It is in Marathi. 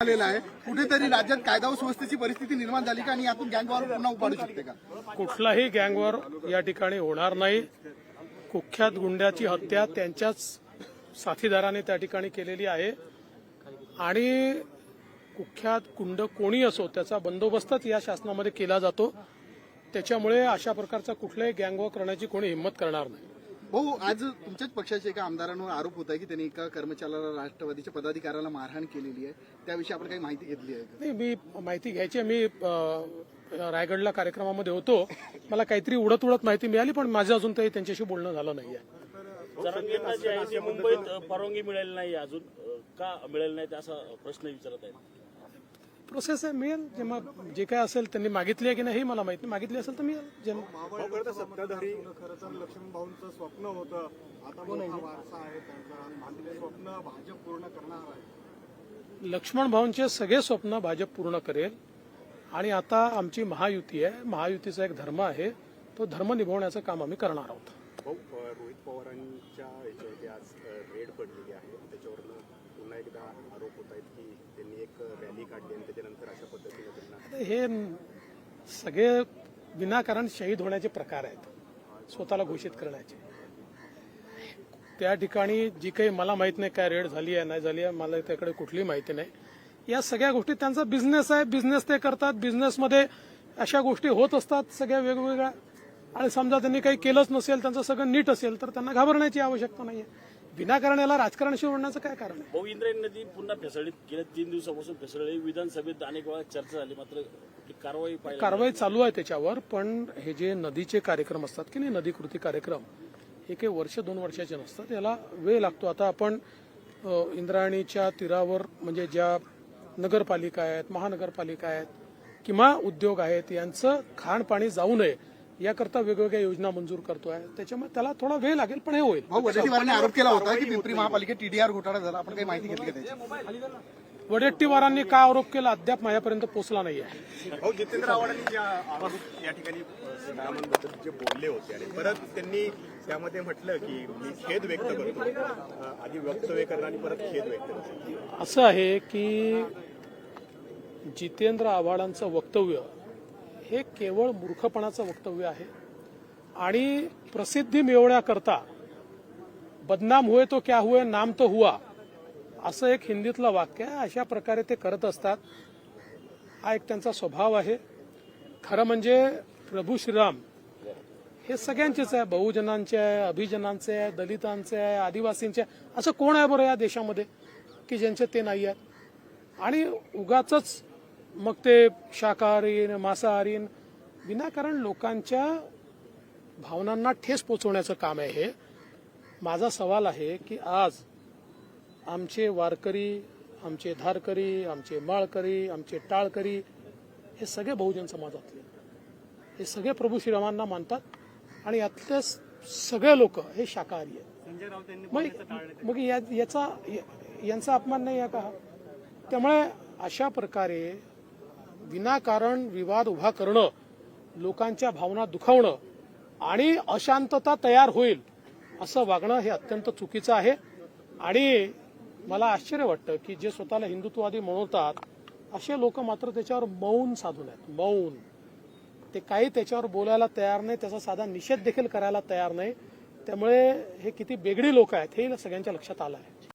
झालेला आहे. कुठेतरी राज्यात कायदा व सुव्यवस्थेची परिस्थिती निर्माण झाली का आणि यातून गँगवॉर पुन्हा उभारू शकते का? कुठलाही गँगवॉर या ठिकाणी होणार नाही. कुख्यात गुंड्याची हत्या त्यांच्याच साथीदाराने त्या ठिकाणी केलेली आहे आणि कुख्यात गुंड कोणी असो त्याचा बंदोबस्तच या शासनामध्ये केला जातो. त्याच्यामुळे अशा प्रकारचा कुठलाही गँगवॉर करण्याची कोणी हिंमत करणार नाही. भाऊ, आज तुमच्याच पक्षाच्या एका आमदारांवर आरोप होत आहे की त्यांनी एका कर्मचाऱ्याला राष्ट्रवादीच्या पदाधिकाऱ्याला मारहाण केलेली आहे. त्याविषयी आपण काही माहिती घेतली आहे का? नाही, मी माहिती घ्यायची. मी रायगडला कार्यक्रमामध्ये होतो. मला काहीतरी उडत माहिती मिळाली, पण माझं अजून काही त्यांच्याशी बोलणं झालं नाहीये. जरांगेंना जे आहे ते मुंबईत परवानगी मिळाली नाही, अजून का मिळाली नाही असा प्रश्न विचारत आहे. प्रोसेस आहे, मिळेल. जेव्हा जे काय असेल त्यांनी मागितली आहे की नाही मला माहिती नाही. मागितली असेल तर मिळेल. सत्ताधारी खरं तर लक्ष्मण भाऊंचं स्वप्न होतं, आता मोठा वारसा आहे त्यांचा, आणि ते स्वप्न भाजप पूर्ण करणार आहे. लक्ष्मण भाऊंचे सगळे स्वप्न भाजप पूर्ण करेल आणि आता आमची महायुती आहे. महायुतीचा एक धर्म आहे, तो धर्म निभावण्याचं काम आम्ही करणार आहोत. रोहित पवारांच्या याच्यावरती आज रेड पडलेली आहे, त्याच्यावरनं पुन्हा एकदा आरोप होत आहेत की त्यांनी एक रॅली काढली आणि त्याच्यानंतर अशा पद्धतीने त्यांना हे सगळे विनाकारण शहीद होण्याचे प्रकार आहेत, स्वतःला घोषित करण्याचे. त्या ठिकाणी जी काही मला माहित नाही काय रेड झाली आहे नाही झाली आहे, मला त्याकडे कुठलीही माहिती नाही. या सगळ्या गोष्टी त्यांचा बिझनेस आहे, बिझनेस ते करतात. बिझनेसमध्ये अशा गोष्टी होत असतात सगळ्या वेगवेगळ्या. आणि समजा त्यांनी काही केलंच नसेल, त्यांचं सगळं नीट असेल तर त्यांना घाबरण्याची आवश्यकता नाहीये. विनाकारण याला राजकारणाशी ओढण्याचं काय कारण आहे? भाऊ, इंद्रायणी नदी पुन्हा फेसळलीत, गेल्या 3 दिवसापासून फेसळली. विधानसभेत अनेक वेळा चर्चा झाली, मात्र कारवाई चालू आहे त्याच्यावर. पण हे जे नदीचे कार्यक्रम असतात की नाही, नदी कृती कार्यक्रम, हे काही वर्ष 2 वर्षाचे नसतात. याला वेळ लागतो. आता आपण इंद्रायणीच्या तीरावर म्हणजे ज्या नगरपालिका आहेत, महानगरपालिका आहेत किंवा उद्योग आहेत, यांचं खाणपाणी जाऊ नये याकरता वेगवेगळ्या योजना मंजूर करतोय. त्याच्यामुळे त्याला थोडा वेळ लागेल, पण हे होईल. भाऊ, वडेट्टीवारांनी आरोप केला होता की पिंपरी महापालिकेत TDR घोटाळा झाला. आपण काही माहिती घेतली का त्याची? वडेट्टीवारांनी का आरोप केला अद्याप माझ्यापर्यंत पोहोचला नाहीये. भाऊ, जितेंद्र आव्हाडांनी ज्या आरोप या ठिकाणी सीतारामनबद्दल जे बोलले होते आणि परत त्यांनी त्यामध्ये म्हटलं की मी खेद व्यक्त करतो, आधी वक्तव्य करणं आणि परत खेद व्यक्त करतो. असं आहे की जितेंद्र आव्हाडांचं वक्तव्य हे केवळ मूर्खपणाचं वक्तव्य आहे आणि प्रसिद्धी मिळवण्याकरता बदनाम हुए तो क्या हुए, नाम तो हुआ, असं एक हिंदीतलं वाक्य आहे. अशा प्रकारे ते करत असतात. हा एक त्यांचा स्वभाव आहे. खरं म्हणजे प्रभू श्रीराम हे सगळ्यांचेच आहे, बहुजनांचे आहे, अभिजनांचे आहे, दलितांचे आहे, आदिवासींचे आहे. असं कोण आहे बरं या देशामध्ये की ज्यांचे ते नाही आहेत? आणि उगाचच मग ते शाकाहारीन मांसाहारीन विनाकारण लोकांच्या भावनांना ठेस पोचवण्याचं काम आहे हे. माझा सवाल आहे की आज आमचे वारकरी, आमचे धारकरी, आमचे माळकरी, आमचे टाळकरी हे सगळे बहुजन समाजातले, हे सगळे प्रभू श्रीरामांना मानतात आणि यातले सगळे लोक हे शाकाहारी आहेत. मग यांचा अपमान नाही आहे का? त्यामुळे अशा प्रकारे विनाकारण विवाद उभा करणं, लोकांच्या भावना दुखावणं आणि अशांतता तयार होईल असं वागणं हे अत्यंत चुकीचं आहे. आणि मला आश्चर्य वाटतं की जे स्वतःला हिंदुत्ववादी म्हणवतात असे लोक मात्र त्याच्यावर मौन साधून आहेत. मौन. ते काही त्याच्यावर बोलायला तयार नाही, त्याचा साधा निषेध देखील करायला तयार नाही. त्यामुळे हे किती बेगडी लोक आहेत हे सगळ्यांच्या लक्षात आलं आहे.